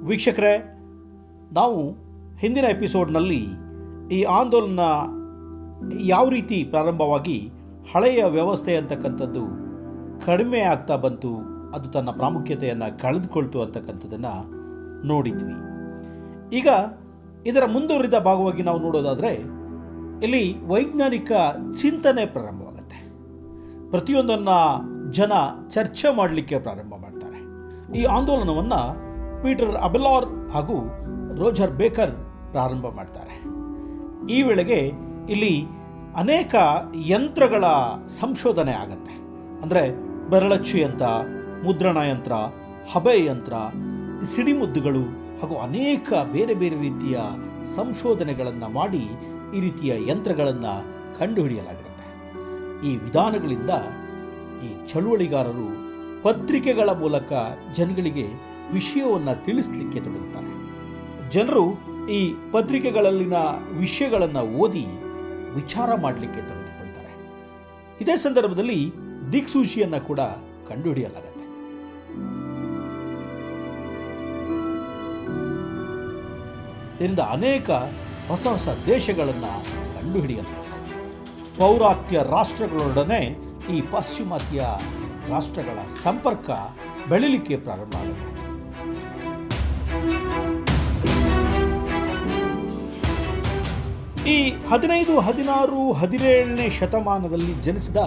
ವೀಕ್ಷಕರೇ, ನಾವು ಹಿಂದಿನ ಎಪಿಸೋಡ್ನಲ್ಲಿ ಈ ಆಂದೋಲನ ಯಾವ ರೀತಿ ಪ್ರಾರಂಭವಾಗಿ ಹಳೆಯ ವ್ಯವಸ್ಥೆ ಅಂತಕ್ಕಂಥದ್ದು ಕಡಿಮೆ ಆಗ್ತಾ ಬಂತು, ಅದು ತನ್ನ ಪ್ರಾಮುಖ್ಯತೆಯನ್ನು ಕಳೆದುಕೊಳ್ತು ಅಂತಕ್ಕಂಥದ್ದನ್ನು ನೋಡಿದ್ವಿ. ಈಗ ಇದರ ಮುಂದುವರಿದ ಭಾಗವಾಗಿ ನಾವು ನೋಡೋದಾದರೆ ಇಲ್ಲಿ ವೈಜ್ಞಾನಿಕ ಚಿಂತನೆ ಪ್ರಾರಂಭವಾಗುತ್ತೆ. ಪ್ರತಿಯೊಂದನ್ನು ಜನ ಚರ್ಚೆ ಮಾಡಲಿಕ್ಕೆ ಪ್ರಾರಂಭ ಮಾಡ್ತಾರೆ. ಈ ಆಂದೋಲನವನ್ನು ಪೀಟರ್ ಅಬೆಲಾರ್ ಹಾಗೂ ರೋಜರ್ ಬೇಕರ್ ಪ್ರಾರಂಭ ಮಾಡ್ತಾರೆ. ಈ ವೇಳೆಗೆ ಇಲ್ಲಿ ಅನೇಕ ಯಂತ್ರಗಳ ಸಂಶೋಧನೆ ಆಗತ್ತೆ. ಅಂದರೆ ಬೆರಳಚ್ಚು ಯಂತ್ರ, ಮುದ್ರಣ ಯಂತ್ರ, ಹಬೆ ಯಂತ್ರ, ಸಿಡಿಮುದ್ದುಗಳು ಹಾಗೂ ಅನೇಕ ಬೇರೆ ಬೇರೆ ರೀತಿಯ ಸಂಶೋಧನೆಗಳನ್ನು ಮಾಡಿ ಈ ರೀತಿಯ ಯಂತ್ರಗಳನ್ನು ಕಂಡುಹಿಡಿಯಲಾಗಿರುತ್ತೆ. ಈ ವಿಧಾನಗಳಿಂದ ಈ ಚಳುವಳಿಗಾರರು ಪತ್ರಿಕೆಗಳ ಮೂಲಕ ಜನಗಳಿಗೆ ವಿಷಯವನ್ನು ತಿಳಿಸಲಿಕ್ಕೆ ತೊಡಗುತ್ತಾರೆ. ಜನರು ಈ ಪತ್ರಿಕೆಗಳಲ್ಲಿನ ವಿಷಯಗಳನ್ನು ಓದಿ ವಿಚಾರ ಮಾಡಲಿಕ್ಕೆ ತೊಡಗಿಕೊಳ್ತಾರೆ. ಇದೇ ಸಂದರ್ಭದಲ್ಲಿ ದಿಕ್ಸೂಚಿಯನ್ನು ಕೂಡ ಕಂಡುಹಿಡಿಯಲಾಗುತ್ತೆ. ಇದರಿಂದ ಅನೇಕ ಹೊಸ ಹೊಸ ದೇಶಗಳನ್ನು ಕಂಡುಹಿಡಿಯಲಾಗುತ್ತೆ. ಪೌರಾತ್ಯ ರಾಷ್ಟ್ರಗಳೊಡನೆ ಈ ಪಾಶ್ಚಿಮಾತ್ಯ ರಾಷ್ಟ್ರಗಳ ಸಂಪರ್ಕ ಬೆಳೀಲಿಕ್ಕೆ ಪ್ರಾರಂಭ ಆಗುತ್ತೆ. ಈ 15, 16, 17ನೇ ಶತಮಾನದಲ್ಲಿ ಜನಿಸಿದ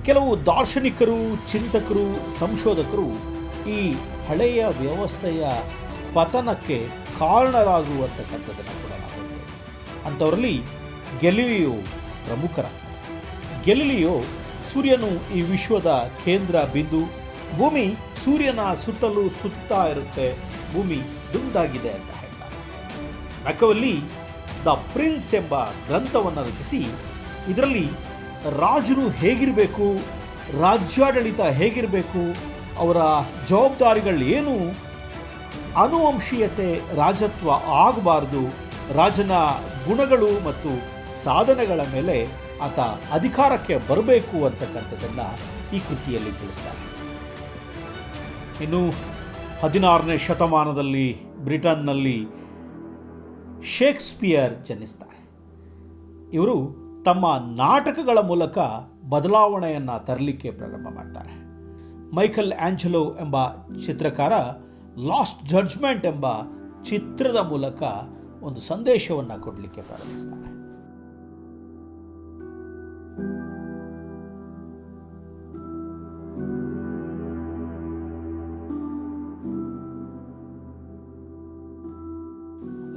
ಕೆಲವು ದಾರ್ಶನಿಕರು, ಚಿಂತಕರು, ಸಂಶೋಧಕರು ಈ ಹಳೆಯ ವ್ಯವಸ್ಥೆಯ ಪತನಕ್ಕೆ ಕಾರಣರಾಗುವಂತಕ್ಕಂಥದ್ದನ್ನು ಕೂಡ ನಾವು ನೋಡ್ತೇವೆ. ಅಂಥವರಲ್ಲಿ ಗೆಲಿಲಿಯೋ ಪ್ರಮುಖರಾಗ್ತಾರೆ. ಗೆಲಿಲಿಯೋ ಸೂರ್ಯನು ಈ ವಿಶ್ವದ ಕೇಂದ್ರ ಬಿಂದು, ಭೂಮಿ ಸೂರ್ಯನ ಸುತ್ತಲೂ ಸುತ್ತಾ ಇರುತ್ತೆ, ಭೂಮಿ ದುಂಡಾಗಿದೆ ಅಂತ ಹೇಳ್ತಾರೆ. ಮ್ಯಾಕಿಯಾವೆಲ್ಲಿ ದ ಪ್ರಿನ್ಸ್ ಎಂಬ ಗ್ರಂಥವನ್ನು ರಚಿಸಿ ಇದರಲ್ಲಿ ರಾಜರು ಹೇಗಿರಬೇಕು, ರಾಜ್ಯಾಡಳಿತ ಹೇಗಿರಬೇಕು, ಅವರ ಜವಾಬ್ದಾರಿಗಳು ಏನು, ಅನುವಂಶೀಯತೆ ರಾಜತ್ವ ಆಗಬಾರದು, ರಾಜನ ಗುಣಗಳು ಮತ್ತು ಸಾಧನೆಗಳ ಮೇಲೆ ಆತ ಅಧಿಕಾರಕ್ಕೆ ಬರಬೇಕು ಅಂತಕ್ಕಂಥದ್ದನ್ನು ಈ ಕೃತಿಯಲ್ಲಿ ತಿಳಿಸ್ತಾರೆ. ಇನ್ನು 16ನೇ ಶತಮಾನದಲ್ಲಿ ಬ್ರಿಟನ್ನಲ್ಲಿ ಶೇಕ್ಸ್ಪಿಯರ್ ಜನಿಸ್ತಾರೆ. ಇವರು ತಮ್ಮ ನಾಟಕಗಳ ಮೂಲಕ ಬದಲಾವಣೆಯನ್ನು ತರಲಿಕ್ಕೆ ಪ್ರಾರಂಭ ಮಾಡ್ತಾರೆ. ಮೈಕಲ್ ಆಂಜೆಲೋ ಎಂಬ ಚಿತ್ರಕಾರ ಲಾಸ್ಟ್ ಜಡ್ಜ್ಮೆಂಟ್ ಎಂಬ ಚಿತ್ರದ ಮೂಲಕ ಒಂದು ಸಂದೇಶವನ್ನು ಕೊಡಲಿಕ್ಕೆ ಪ್ರಾರಂಭಿಸ್ತಾರೆ.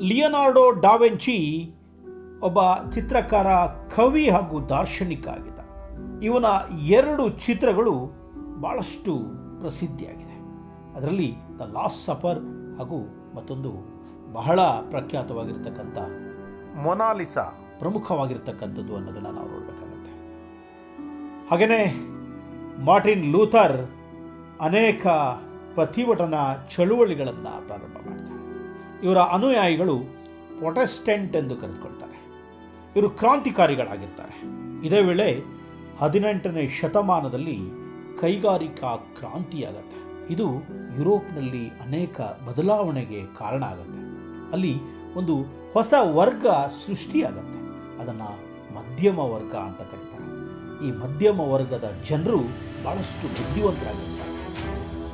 ಲಿಯನಾರ್ಡೋ ಡಾ ವಿಂಚಿ ಒಬ್ಬ ಚಿತ್ರಕಾರ, ಕವಿ ಹಾಗೂ ದಾರ್ಶನಿಕ ಆಗಿದ್ದ. ಇವನ 2 ಚಿತ್ರಗಳು ಭಾಳಷ್ಟು ಪ್ರಸಿದ್ಧಿಯಾಗಿದೆ. ಅದರಲ್ಲಿ ದ ಲಾಸ್ಟ್ ಸಫರ್ ಹಾಗೂ ಮತ್ತೊಂದು ಬಹಳ ಪ್ರಖ್ಯಾತವಾಗಿರ್ತಕ್ಕಂಥ ಮೊನಾಲಿಸಾ ಪ್ರಮುಖವಾಗಿರ್ತಕ್ಕಂಥದ್ದು ಅನ್ನೋದನ್ನು ನಾವು ನೋಡಬೇಕಾಗತ್ತೆ. ಹಾಗೆಯೇ ಮಾರ್ಟಿನ್ ಲೂಥರ್ ಅನೇಕ ಪ್ರತಿಭಟನಾ ಚಳುವಳಿಗಳನ್ನು ಪ್ರಾರಂಭ ಮಾಡ್ತಾರೆ. ಇವರ ಅನುಯಾಯಿಗಳು ಪ್ರೊಟೆಸ್ಟೆಂಟ್ ಎಂದು ಕರೆದುಕೊಳ್ತಾರೆ. ಇವರು ಕ್ರಾಂತಿಕಾರಿಗಳಾಗಿರ್ತಾರೆ. ಇದೇ ವೇಳೆ 18ನೇ ಶತಮಾನದಲ್ಲಿ ಕೈಗಾರಿಕಾ ಕ್ರಾಂತಿಯಾಗತ್ತೆ. ಇದು ಯುರೋಪ್ನಲ್ಲಿ ಅನೇಕ ಬದಲಾವಣೆಗೆ ಕಾರಣ ಆಗುತ್ತೆ. ಅಲ್ಲಿ ಒಂದು ಹೊಸ ವರ್ಗ ಸೃಷ್ಟಿಯಾಗತ್ತೆ. ಅದನ್ನು ಮಧ್ಯಮ ವರ್ಗ ಅಂತ ಕರೀತಾರೆ. ಈ ಮಧ್ಯಮ ವರ್ಗದ ಜನರು ಭಾಳಷ್ಟು ಬುದ್ಧಿವಂತರಾಗಿರ್ತಾರೆ.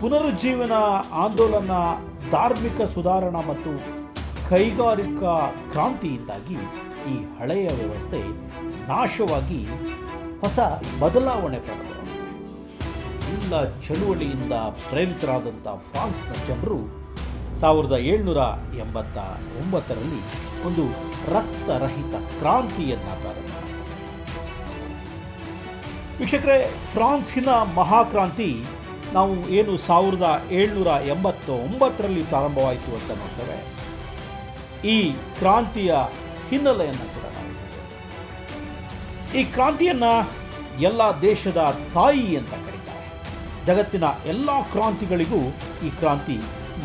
ಪುನರುಜ್ಜೀವನ ಆಂದೋಲನ, ಧಾರ್ಮಿಕ ಸುಧಾರಣಾ ಮತ್ತು ಕೈಗಾರಿಕಾ ಕ್ರಾಂತಿಯಿಂದಾಗಿ ಈ ಹಳೆಯ ವ್ಯವಸ್ಥೆ ನಾಶವಾಗಿ ಹೊಸ ಬದಲಾವಣೆ ಪ್ರಾರಂಭವಾಗುತ್ತೆ. ಎಲ್ಲ ಚಳುವಳಿಯಿಂದ ಪ್ರೇರಿತರಾದಂಥ ಫ್ರಾನ್ಸ್ನ ಜನರು 1789ರಲ್ಲಿ ಒಂದು ರಕ್ತರಹಿತ ಕ್ರಾಂತಿಯನ್ನು ಪ್ರಾರಂಭ ಮಾಡ್ತಾರೆ. ವೀಕ್ಷಕರೇ, ಫ್ರಾನ್ಸಿನ ಮಹಾಕ್ರಾಂತಿ ನಾವು ಏನು 1789ರಲ್ಲಿ ಪ್ರಾರಂಭವಾಯಿತು ಅಂತ ನೋಡ್ತೇವೆ. ಈ ಕ್ರಾಂತಿಯ ಹಿನ್ನೆಲೆಯನ್ನು ಕೂಡ ನಾವು ನೋಡ್ತೇವೆ. ಈ ಕ್ರಾಂತಿಯನ್ನು ಎಲ್ಲ ದೇಶದ ತಾಯಿ ಅಂತ ಕರೀತಾರೆ. ಜಗತ್ತಿನ ಎಲ್ಲ ಕ್ರಾಂತಿಗಳಿಗೂ ಈ ಕ್ರಾಂತಿ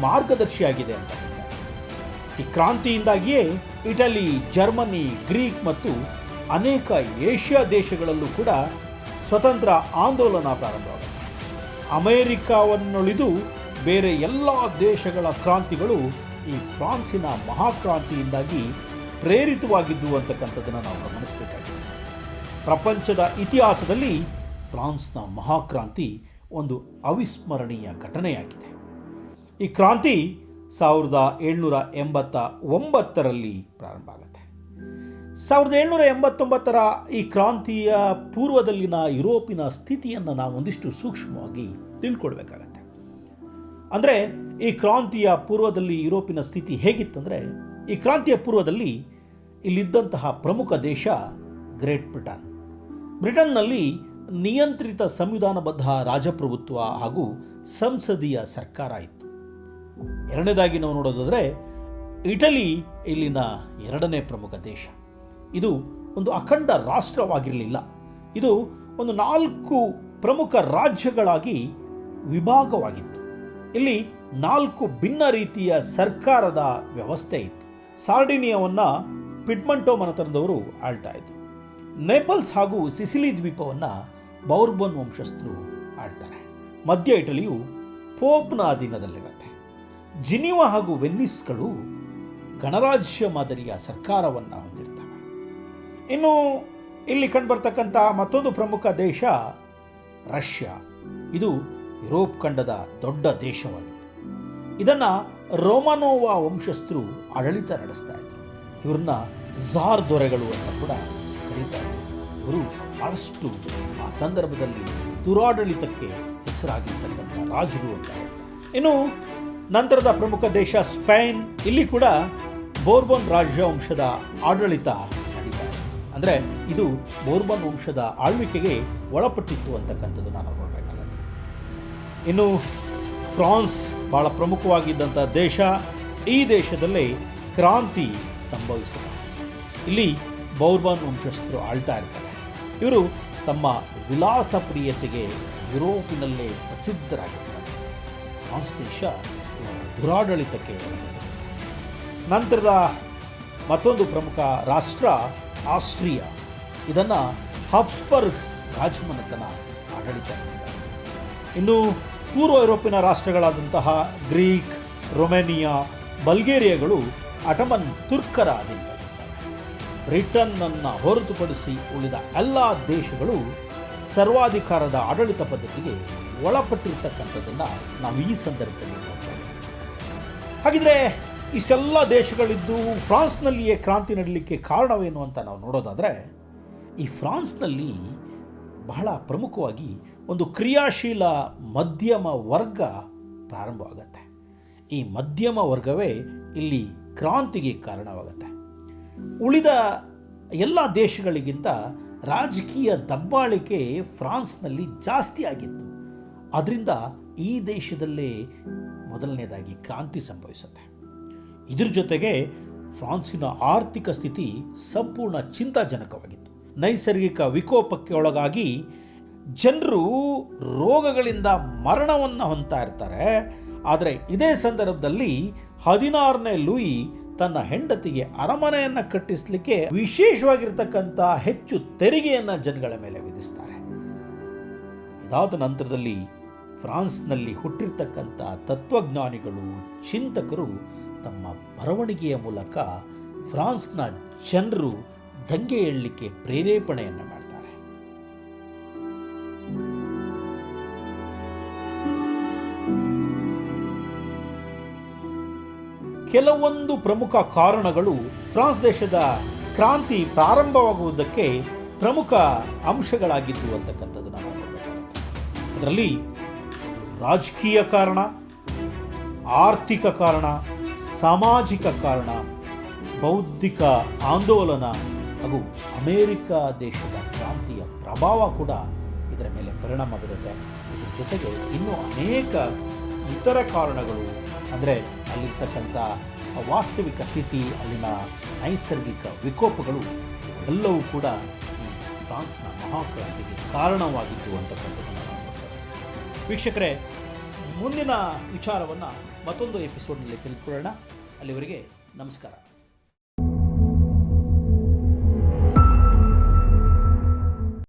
ಮಾರ್ಗದರ್ಶಿಯಾಗಿದೆ ಅಂತ ಹೇಳ್ತಾರೆ. ಈ ಕ್ರಾಂತಿಯಿಂದಾಗಿಯೇ ಇಟಲಿ, ಜರ್ಮನಿ, ಗ್ರೀಕ್ ಮತ್ತು ಅನೇಕ ಏಷ್ಯಾ ದೇಶಗಳಲ್ಲೂ ಕೂಡ ಸ್ವತಂತ್ರ ಆಂದೋಲನ ಪ್ರಾರಂಭವಾಗುತ್ತೆ. ಅಮೇರಿಕಾವನ್ನುಳಿದು ಬೇರೆ ಎಲ್ಲ ದೇಶಗಳ ಕ್ರಾಂತಿಗಳು ಈ ಫ್ರಾನ್ಸಿನ ಮಹಾಕ್ರಾಂತಿಯಿಂದಾಗಿ ಪ್ರೇರಿತವಾಗಿದ್ದು ಅಂತಕ್ಕಂಥದ್ದನ್ನು ನಾವು ಗಮನಿಸಬೇಕಾಗಿದೆ. ಪ್ರಪಂಚದ ಇತಿಹಾಸದಲ್ಲಿ ಫ್ರಾನ್ಸ್ನ ಮಹಾಕ್ರಾಂತಿ ಒಂದು ಅವಿಸ್ಮರಣೀಯ ಘಟನೆಯಾಗಿದೆ. ಈ ಕ್ರಾಂತಿ 1789ರಲ್ಲಿ ಪ್ರಾರಂಭ ಆಗುತ್ತೆ. 1789ರ ಈ ಕ್ರಾಂತಿಯ ಪೂರ್ವದಲ್ಲಿನ ಯುರೋಪಿನ ಸ್ಥಿತಿಯನ್ನು ನಾವು ಒಂದಿಷ್ಟು ಸೂಕ್ಷ್ಮವಾಗಿ ತಿಳ್ಕೊಳ್ಬೇಕಾಗತ್ತೆ. ಅಂದರೆ ಈ ಕ್ರಾಂತಿಯ ಪೂರ್ವದಲ್ಲಿ ಯುರೋಪಿನ ಸ್ಥಿತಿ ಹೇಗಿತ್ತಂದರೆ, ಈ ಕ್ರಾಂತಿಯ ಪೂರ್ವದಲ್ಲಿ ಇಲ್ಲಿದ್ದಂತಹ ಪ್ರಮುಖ ದೇಶ ಗ್ರೇಟ್ ಬ್ರಿಟನ್. ಬ್ರಿಟನ್ನಲ್ಲಿ ನಿಯಂತ್ರಿತ ಸಂವಿಧಾನಬದ್ಧ ರಾಜಪ್ರಭುತ್ವ ಹಾಗೂ ಸಂಸದೀಯ ಸರ್ಕಾರ ಇತ್ತು. ಎರಡನೇದಾಗಿ ನಾವು ನೋಡೋದಾದರೆ ಇಟಲಿ ಇಲ್ಲಿನ ಎರಡನೇ ಪ್ರಮುಖ ದೇಶ. ಇದು ಒಂದು ಅಖಂಡ ರಾಷ್ಟ್ರವಾಗಿರಲಿಲ್ಲ. ಇದು ಒಂದು 4 ಪ್ರಮುಖ ರಾಜ್ಯಗಳಾಗಿ ವಿಭಾಗವಾಗಿತ್ತು. ಇಲ್ಲಿ 4 ಭಿನ್ನ ರೀತಿಯ ಸರ್ಕಾರದ ವ್ಯವಸ್ಥೆ ಇತ್ತು. ಸಾರ್ಡಿನಿಯಾವನ್ನು ಪಿಡ್ಮಂಟೋ ಮನೆತನದವರು ಆಳ್ತಾ ಇದ್ರು. ನೇಪಲ್ಸ್ ಹಾಗೂ ಸಿಸಿಲಿ ದ್ವೀಪವನ್ನು ಬೌರ್ಬನ್ ವಂಶಸ್ಥರು ಆಳ್ತಾರೆ. ಮಧ್ಯ ಇಟಲಿಯು ಪೋಪ್ನ ಅಧೀನದಲ್ಲಿರುತ್ತೆ. ಜಿನಿವಾ ಹಾಗೂ ವೆನ್ನಿಸ್ಗಳು ಗಣರಾಜ್ಯ ಮಾದರಿಯ ಸರ್ಕಾರವನ್ನು ಹೊಂದಿರ್ತವೆ. ಇನ್ನು ಇಲ್ಲಿ ಕಂಡುಬರ್ತಕ್ಕಂಥ ಮತ್ತೊಂದು ಪ್ರಮುಖ ದೇಶ ರಷ್ಯಾ. ಇದು ಯುರೋಪ್ ಖಂಡದ ದೊಡ್ಡ ದೇಶವಾಗಿತ್ತು. ಇದನ್ನು ರೋಮನೋವಾ ವಂಶಸ್ಥರು ಆಡಳಿತ ನಡೆಸ್ತಾ ಇದ್ರು. ಇವ್ರನ್ನ ಝಾರ್ ದೊರೆಗಳು ಅಂತ ಕೂಡ ಕರೀತಾರೆ. ಇವರು ಬಹಳಷ್ಟು ಆ ಸಂದರ್ಭದಲ್ಲಿ ದುರಾಡಳಿತಕ್ಕೆ ಹೆಸರಾಗಿರ್ತಕ್ಕಂಥ ರಾಜರು ಅಂತ ಹೇಳ್ತಾರೆ. ಇನ್ನು ನಂತರದ ಪ್ರಮುಖ ದೇಶ ಸ್ಪೇನ್. ಇಲ್ಲಿ ಕೂಡ ಬೋರ್ಬನ್ ರಾಜವಂಶದ ಆಡಳಿತ ನಡೀತಾ ಇದೆ. ಅಂದರೆ ಇದು ಬೋರ್ಬನ್ ವಂಶದ ಆಳ್ವಿಕೆಗೆ ಒಳಪಟ್ಟಿತ್ತು ಅಂತಕ್ಕಂಥದ್ದು ನಾವು ನೋಡಬೇಕಾಗತ್ತೆ. ಇನ್ನು ಫ್ರಾನ್ಸ್ ಬಹಳ ಪ್ರಮುಖವಾಗಿದ್ದಂಥ ದೇಶ. ಈ ದೇಶದಲ್ಲೇ ಕ್ರಾಂತಿ ಸಂಭವಿಸಿದ. ಇಲ್ಲಿ ಬೌರ್ಬನ್ ವಂಶಸ್ಥರು ಆಳ್ತಾ ಇರ್ತಾರೆ. ಇವರು ತಮ್ಮ ವಿಲಾಸ ಪ್ರಿಯತೆಗೆ ಯುರೋಪಿನಲ್ಲೇ ಪ್ರಸಿದ್ಧರಾಗಿರ್ತಾರೆ. ಫ್ರಾನ್ಸ್ ದೇಶ ಇವರ ದುರಾಡಳಿತಕ್ಕೆ ಒಳಪಟ್ಟಿದೆ. ನಂತರದ ಮತ್ತೊಂದು ಪ್ರಮುಖ ರಾಷ್ಟ್ರ ಆಸ್ಟ್ರಿಯಾ. ಇದನ್ನು ಹಬ್ಸ್ಬರ್ಗ್ ರಾಜಮನೆತನ ಆಡಳಿತ ನಡೆಸಿದ್ದಾರೆ. ಇನ್ನು ಪೂರ್ವ ಯುರೋಪಿನ ರಾಷ್ಟ್ರಗಳಾದಂತಹ ಗ್ರೀಕ್, ರೊಮೇನಿಯಾ, ಬಲ್ಗೇರಿಯಾಗಳು ಅಟಮನ್ ತುರ್ಕರ ಅಧೀನದಲ್ಲಿದ್ದಾರೆ. ಬ್ರಿಟನ್ನನ್ನು ಹೊರತುಪಡಿಸಿ ಉಳಿದ ಎಲ್ಲ ದೇಶಗಳು ಸರ್ವಾಧಿಕಾರದ ಆಡಳಿತ ಪದ್ಧತಿಗೆ ಒಳಪಟ್ಟಿರ್ತಕ್ಕಂಥದ್ದನ್ನು ನಾವು ಈ ಸಂದರ್ಭದಲ್ಲಿ ನೋಡ್ತಾ ಇದ್ದೀವಿ. ಹಾಗಿದ್ರೆ ಇಷ್ಟೆಲ್ಲ ದೇಶಗಳಿದ್ದು ಫ್ರಾನ್ಸ್ನಲ್ಲಿಯೇ ಕ್ರಾಂತಿ ನಡೀಲಿಕ್ಕೆ ಕಾರಣವೇನು ಅಂತ ನಾವು ನೋಡೋದಾದರೆ, ಈ ಫ್ರಾನ್ಸ್ನಲ್ಲಿ ಬಹಳ ಪ್ರಮುಖವಾಗಿ ಒಂದು ಕ್ರಿಯಾಶೀಲ ಮಧ್ಯಮ ವರ್ಗ ಪ್ರಾರಂಭವಾಗುತ್ತೆ. ಈ ಮಧ್ಯಮ ವರ್ಗವೇ ಇಲ್ಲಿ ಕ್ರಾಂತಿಗೆ ಕಾರಣವಾಗುತ್ತೆ. ಉಳಿದ ಎಲ್ಲ ದೇಶಗಳಿಗಿಂತ ರಾಜಕೀಯ ದಬ್ಬಾಳಿಕೆ ಫ್ರಾನ್ಸ್ನಲ್ಲಿ ಜಾಸ್ತಿ ಆಗಿತ್ತು. ಅದರಿಂದ ಈ ದೇಶದಲ್ಲೇ ಮೊದಲನೇದಾಗಿ ಕ್ರಾಂತಿ ಸಂಭವಿಸುತ್ತೆ. ಇದ್ರ ಜೊತೆಗೆ ಫ್ರಾನ್ಸಿನ ಆರ್ಥಿಕ ಸ್ಥಿತಿ ಸಂಪೂರ್ಣ ಚಿಂತಾಜನಕವಾಗಿತ್ತು. ನೈಸರ್ಗಿಕ ವಿಕೋಪಕ್ಕೆ ಒಳಗಾಗಿ ಜನರು ರೋಗಗಳಿಂದ ಮರಣವನ್ನು ಹೊಂದ್ತಾ ಇರ್ತಾರೆ. ಆದರೆ ಇದೇ ಸಂದರ್ಭದಲ್ಲಿ 16ನೇ ಲೂಯಿ ತನ್ನ ಹೆಂಡತಿಗೆ ಅರಮನೆಯನ್ನು ಕಟ್ಟಿಸಲಿಕ್ಕೆ ವಿಶೇಷವಾಗಿರ್ತಕ್ಕಂಥ ಹೆಚ್ಚು ತೆರಿಗೆಯನ್ನು ಜನಗಳ ಮೇಲೆ ವಿಧಿಸ್ತಾರೆ. ಇದಾದ ನಂತರದಲ್ಲಿ ಫ್ರಾನ್ಸ್ನಲ್ಲಿ ಹುಟ್ಟಿರ್ತಕ್ಕಂಥ ತತ್ವಜ್ಞಾನಿಗಳು, ಚಿಂತಕರು ತಮ್ಮ ಬರವಣಿಗೆಯ ಮೂಲಕ ಫ್ರಾನ್ಸ್ನ ಜನರು ದಂಗೆ ಏಳಲಿಕ್ಕೆ ಪ್ರೇರೇಪಣೆಯನ್ನು ಮಾಡ್ತಾರೆ. ಕೆಲವೊಂದು ಪ್ರಮುಖ ಕಾರಣಗಳು ಫ್ರಾನ್ಸ್ ದೇಶದ ಕ್ರಾಂತಿ ಪ್ರಾರಂಭವಾಗುವುದಕ್ಕೆ ಪ್ರಮುಖ ಅಂಶಗಳಾಗಿದ್ದು ಅಂತಕ್ಕಂಥದ್ದು ನಾವು ನೋಡಬೇಕಾಗುತ್ತೆ. ಅದರಲ್ಲಿ ರಾಜಕೀಯ ಕಾರಣ, ಆರ್ಥಿಕ ಕಾರಣ, ಸಾಮಾಜಿಕ ಕಾರಣ, ಬೌದ್ಧಿಕ ಆಂದೋಲನ ಹಾಗೂ ಅಮೇರಿಕ ದೇಶದ ಕ್ರಾಂತಿಯ ಪ್ರಭಾವ ಕೂಡ ಇದರ ಮೇಲೆ ಪರಿಣಾಮ ಬೀರುತ್ತೆ. ಇದರ ಜೊತೆಗೆ ಇನ್ನೂ ಅನೇಕ ಇತರ ಕಾರಣಗಳು, ಅಂದರೆ ಅಲ್ಲಿರ್ತಕ್ಕಂಥ ವಾಸ್ತವಿಕ ಸ್ಥಿತಿ, ಅಲ್ಲಿನ ನೈಸರ್ಗಿಕ ವಿಕೋಪಗಳು ಎಲ್ಲವೂ ಕೂಡ ಈ ಫ್ರಾನ್ಸ್ನ ಮಹಾಕ್ರಾಂತಿಗೆ ಕಾರಣವಾಗಿದ್ದು ಅಂತಕ್ಕಂಥದ್ದನ್ನು ನಾವು ನೋಡ್ತೇವೆ. ವೀಕ್ಷಕರೇ, ಮುಂದಿನ ವಿಚಾರವನ್ನು ಮತ್ತೊಂದು ಎಪಿಸೋಡ್ನಲ್ಲಿ ತಿಳಿದುಕೊಳ್ಳೋಣ. ಅಲ್ಲಿವರೆಗೆ ನಮಸ್ಕಾರ.